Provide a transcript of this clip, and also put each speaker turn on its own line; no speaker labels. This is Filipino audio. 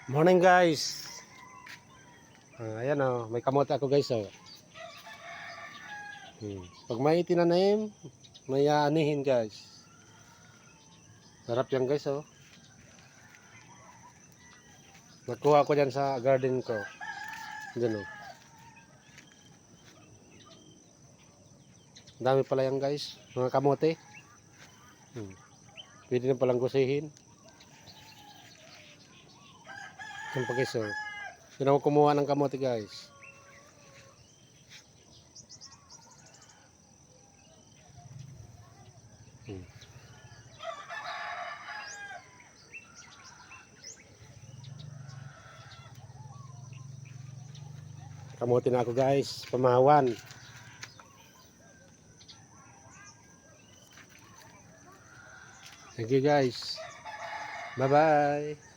Morning guys. Ayan may kamote ako guys Pag may itinanim, may aanihin guys. Sarap yan guys Nakuha ko dyan sa garden ko. Diyan Dami pala yan guys, mga kamote. Pwede na palang gusihin. Yan pa guys Yan ako kumuha ng kamote guys. Kamote na ako guys, pamahawan. Thank you guys. Bye bye.